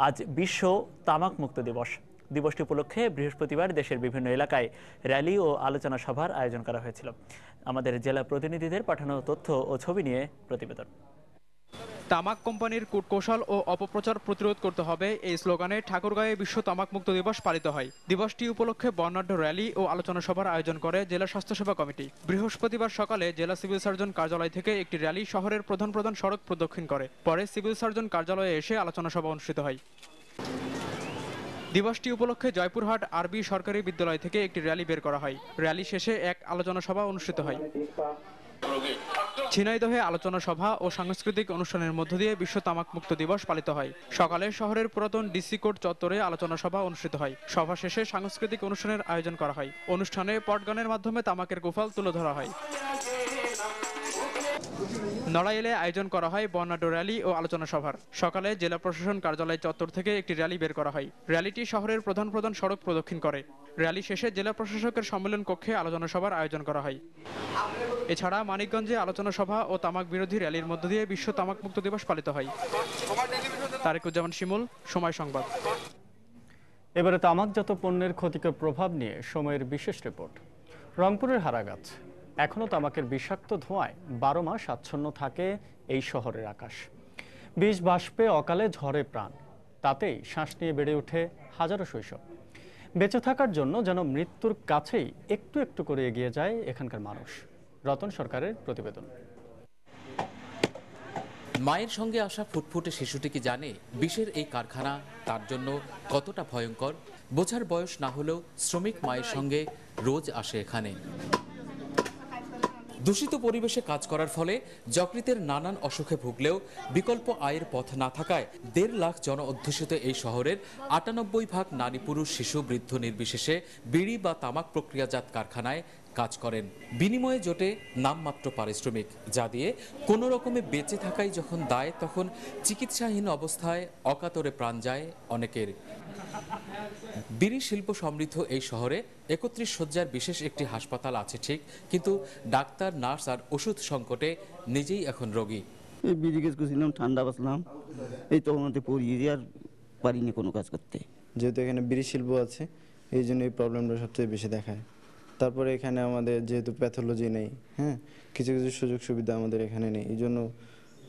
আজ বিশ্ব তামাক মুক্ত দিবস। দিবসটি উপলক্ষে বৃহস্পতিবার দেশের বিভিন্ন এলাকায় র্যালি ও আলোচনা সভার আয়োজন করা হয়েছিল। আমাদের জেলা প্রতিনিধিদের পাঠানো তথ্য ও ছবি নিয়ে প্রতিবেদন। তামাক কোম্পানির কূটকৌশল ও অপপ্রচার প্রতিরোধ করতে হবে এই স্লোগানে ঠাকুরগাঁয়ে বিশ্ব তামাক মুক্ত দিবস পালিত হয়। দিবসটি উপলক্ষে বর্ণাঢ্য র্যালি ও আলোচনা সভার আয়োজন করে জেলা স্বাস্থ্যসেবা কমিটি। বৃহস্পতিবার সকালে জেলা সিভিল সার্জন কার্যালয় থেকে একটি র্যালি শহরের প্রধান প্রধান সড়ক প্রদক্ষিণ করে। পরে সিভিল সার্জন কার্যালয়ে এসে আলোচনা সভা অনুষ্ঠিত হয়। দিবসটি উপলক্ষে জয়পুরহাট আরবি সরকারি বিদ্যালয় থেকে একটি র্যালি বের করা হয়। র্যালি শেষে এক আলোচনা সভা অনুষ্ঠিত হয়। ঝিনাইদহে আলোচনা সভা ও সাংস্কৃতিক অনুষ্ঠানের মধ্য দিয়ে বিশ্ব তামাক মুক্ত দিবস পালিত হয়। সকালে শহরের পুরাতন ডিসি কোর্ট চত্বরে আলোচনা সভা অনুষ্ঠিত হয়। সভা শেষে সাংস্কৃতিক অনুষ্ঠানের আয়োজন করা হয়। অনুষ্ঠানে পটগানের মাধ্যমে তামাকের গোফাল তুলে ধরা হয়। নড়াইলে আয়োজন করা হয় বর্ণাঢ্য র্যালি ও আলোচনা সভার। সকালে জেলা প্রশাসন কার্যালয় চত্বর থেকে একটি র্যালি বের করা হয়। র্যালিটি শহরের প্রধান প্রধান সড়ক প্রদক্ষিণ করে। র্যালি শেষে জেলা প্রশাসকের সম্মেলন কক্ষে আলোচনা সভার আয়োজন করা হয়। এছাড়া মানিকগঞ্জে আলোচনা সভা ও তামাক বিরোধী র্যালির মধ্য দিয়ে বিশ্ব তামাক মুক্ত দিবস পালিত হয়। তারেকুজ্জামান শিমুল, সময় সংবাদ। এবারে তামাকজাত পণ্যের ক্ষতিকর প্রভাব নিয়ে সময়ের বিশেষ রিপোর্ট। রংপুরের হারাগাছ। এখনও তামাকের বিষাক্ত ধোঁয়ায় 12 মাস আচ্ছন্ন থাকে এই শহরের আকাশ। বিষ বাষ্পে অকালে ঝরে প্রাণ, তাতেই শ্বাস নিয়ে বেড়ে ওঠে হাজারো শৈশব। বেঁচে থাকার জন্য যেন মৃত্যুর কাছেই একটু একটু করে এগিয়ে যায় এখানকার মানুষ। রতন সরকারের প্রতিবেদন। মায়ের সঙ্গে আসা ফুটফুটে শিশুটি কি জানে বিষের এই কারখানা তার জন্য কতটা ভয়ঙ্কর? বোঝার বয়স না হলেও শ্রমিক মায়ের সঙ্গে রোজ আসে এখানে। দূষিত পরিবেশে কাজ করার ফলে যকৃতের নানান অসুখে ভুগলেও বিকল্প আয়ের পথ না থাকায় 1.5 লাখ জন অধ্যুষিত এই শহরের 98% নারী পুরুষ শিশু বৃদ্ধ নির্বিশেষে বিড়ি বা তামাক প্রক্রিয়াজাত কারখানায় কাজ করেন। বিনিময়ে জোটে নামমাত্র পারিশ্রমিক, যা দিয়ে কোনো রকমে বেঁচে থাকাই যখন দায়, তখন চিকিৎসাহীন অবস্থায় অকাতরে প্রাণ যায় অনেকের। বিড়ি শিল্প সমৃদ্ধ এই শহরে 31 শয্যার বিশেষ একটি হাসপাতাল আছে ঠিক, কিন্তু ডাক্তার, নার্স আর ওষুধ সংকটে নিজেই এখন রোগী। এই বিড়ি গাছ করছিলাম, ঠান্ডা বাঁচলাম, এই তখন পড়িয়ে আর পারিনি কোনো কাজ করতে। যেহেতু এখানে বিড়ি শিল্প আছে, এই জন্য এই প্রবলেমটা সবচেয়ে বেশি দেখায়। তারপরে এখানে আমাদের যেহেতু প্যাথোলজি নেই, কিছু কিছু সুযোগ সুবিধা আমাদের এখানে নেই, এই জন্য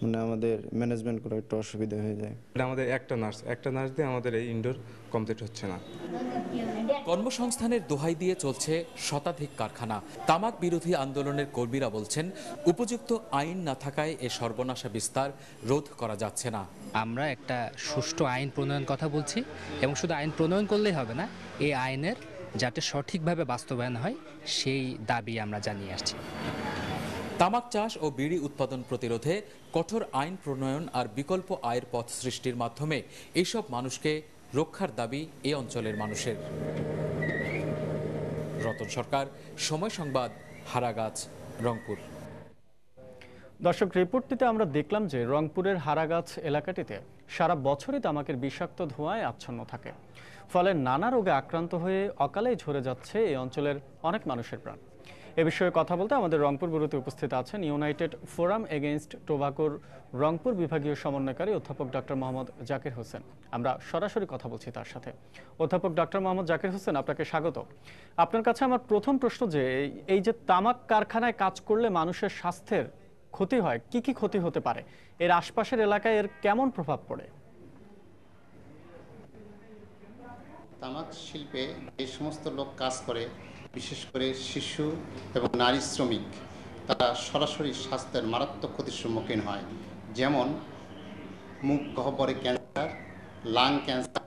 মানে আমাদের ম্যানেজমেন্ট করা একটু অসুবিধা হয়ে যায়। আমাদের একটা নার্স দিয়ে আমাদের এই ইনডোর কমপ্লিট হচ্ছে না। কর্মসংস্থানের দোহাই দিয়ে চলছে শতাধিক কারখানা। তামাক বিরোধী আন্দোলনের কর্মীরা বলছেন, উপযুক্ত আইন না থাকায় এ সর্বনাশা বিস্তার রোধ করা যাচ্ছে না। আমরা একটা সুষ্ঠু আইন প্রণয়ন কথা বলছি, এবং শুধু আইন প্রণয়ন করলেই হবে না, এই আইনের যাতে সঠিকভাবে বাস্তবায়ন হয় সেই দাবি আমরা জানিয়ে আসছি। তামাক চাষ ও বিড়ি উৎপাদন প্রতিরোধে কঠোর আইন প্রণয়ন আর বিকল্প আয়ের পথ সৃষ্টির মাধ্যমে এইসব মানুষকে রক্ষার দাবি এ অঞ্চলের মানুষের। রতন সরকার, সময় সংবাদ, হারাগাছ, রংপুর। দর্শক, রিপোর্টটিতে আমরা দেখলাম যে রংপুরের হারাগাছ এলাকাটিতে সারা বছরই তামাকের বিষাক্ত ধোঁয়ায় আচ্ছন্ন থাকে, ফলে নানা রোগে আক্রান্ত হয়ে অকালেই ঝরে যাচ্ছে এই অঞ্চলের অনেক মানুষের প্রাণ। এ বিষয়ে কথা বলতে আমাদের রংপুর ব্যুরোতে উপস্থিত আছেন ইউনাইটেড ফোরাম এগেইনস্ট টোবাকোর রংপুর বিভাগীয় সমন্বয়কারী অধ্যাপক ডক্টর মোহাম্মদ জাকির হোসেন। আমরা সরাসরি কথা বলছি তার সাথে। অধ্যাপক ডক্টর মোহাম্মদ জাকির হোসেন, আপনাকে স্বাগত। আপনার কাছে আমার প্রথম প্রশ্ন যে এই যে তামাক কারখানায় কাজ করলে মানুষের স্বাস্থ্যের ক্ষতি হয়, কি কি ক্ষতি হতে পারে, এর আশপাশের এলাকায় এর কেমন প্রভাব পড়ে? তামাক শিল্পে যে সমস্ত লোক কাজ করে, বিশেষ করে শিশু এবং নারী শ্রমিক, তারা সরাসরি স্বাস্থ্যের মারাত্মক ক্ষতির সম্মুখীন হয়। যেমন মুখ গহ্বরে ক্যান্সার, লাং ক্যান্সার,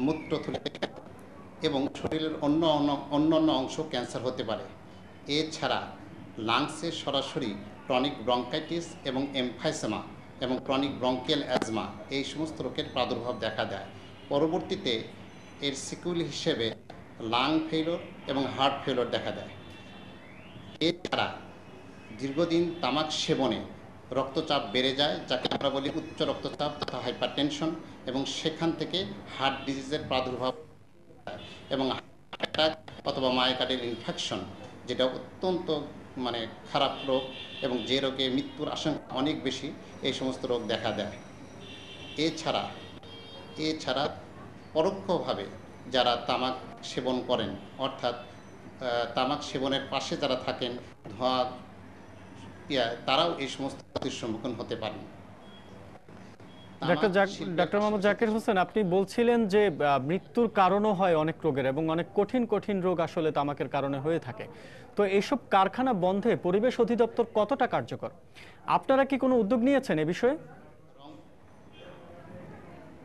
মূত্রথলিতে ক্যান্সার এবং শরীরের অন্যান্য অংশ ক্যান্সার হতে পারে। এছাড়া লাংসে সরাসরি ক্রনিক ব্রঙ্কাইটিস এবং এমফাইসেমা এবং ক্রনিক ব্রঙ্কিয়াল অ্যাজমা এই সমস্ত রোগের প্রাদুর্ভাব দেখা দেয়। পরবর্তীতে এর সিকুয়েল হিসেবে লাং ফেইলর এবং হার্ট ফেইলর দেখা দেয়। এছাড়া দীর্ঘদিন তামাক সেবনে রক্তচাপ বেড়ে যায়, যাকে আমরা বলি উচ্চ রক্তচাপ তথা হাইপারটেনশন, এবং সেখান থেকে হার্ট ডিজিজের প্রাদুর্ভাব এবং অ্যাটাক অথবা মায়োকার্ডিয়াল ইনফেকশন, যেটা অত্যন্ত খারাপ রোগ এবং যে রোগে মৃত্যুর আশঙ্কা অনেক বেশি, এই সমস্ত রোগ দেখা দেয়। এছাড়া এছাড়া পরোক্ষভাবে যারা তামাক সেবন করেন, অর্থাৎ তামাক সেবনের পাশে যারা থাকেন, ধোঁয়া তারাও এই সমস্ত ক্ষতির সম্মুখীন হতে পারেন। ডক্টর মোহাম্মদ জাকির হোসেন, আপনি বলছিলেন যে মৃত্যুর কারণও হয় অনেক রোগের এবং অনেক কঠিন কঠিন রোগ আসলে তামাকের কারণে হয়ে থাকে। তো এইসব কারখানা বন্ধে পরিবেশ অধিদপ্তর কতটা কার্যকর? আপনারা কি কোনো উদ্যোগ নিয়েছেন এ বিষয়ে?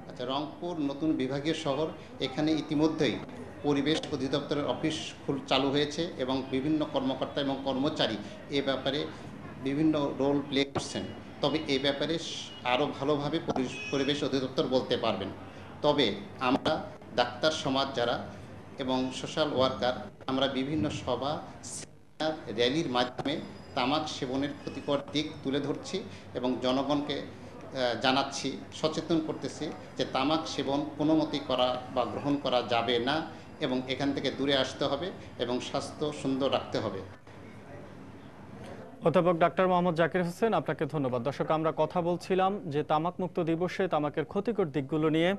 আচ্ছা, রংপুর নতুন বিভাগীয় শহর, এখানে ইতিমধ্যেই পরিবেশ অধিদপ্তরের অফিস চালু হয়েছে এবং বিভিন্ন কর্মকর্তা এবং কর্মচারী এ ব্যাপারে বিভিন্ন রোল প্লে করছেন। তবে এই ব্যাপারে আরও ভালোভাবে পরিবেশ অধিদপ্তর বলতে পারবেন। তবে আমরা ডাক্তার সমাজ যারা এবং সোশ্যাল ওয়ার্কার, আমরা বিভিন্ন সভা, সেমিনার, র্যালির মাধ্যমে তামাক সেবনের ক্ষতিকর দিক তুলে ধরছি এবং জনগণকে জানাচ্ছি, সচেতন করতেছি যে তামাক সেবন কোনো মতেই করা বা গ্রহণ করা যাবে না এবং এখান থেকে দূরে আসতে হবে এবং স্বাস্থ্য সুন্দর রাখতে হবে। অধ্যাপক ডাক্তার মোহাম্মদ জাকির হোসেন, আপনাকে ধন্যবাদ। দর্শক, আমরা কথা বলছিলাম যে তামাক মুক্ত দিবসে তামাকের ক্ষতিকর দিকগুলো নিয়ে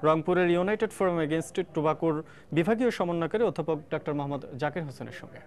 রংপুরের ইউনাইটেড ফোরাম এগেইনস্ট টোবাকোর বিভাগীয় সমন্বয়কারী অধ্যাপক ডাক্তার মোহাম্মদ জাকির হোসেনের সঙ্গে।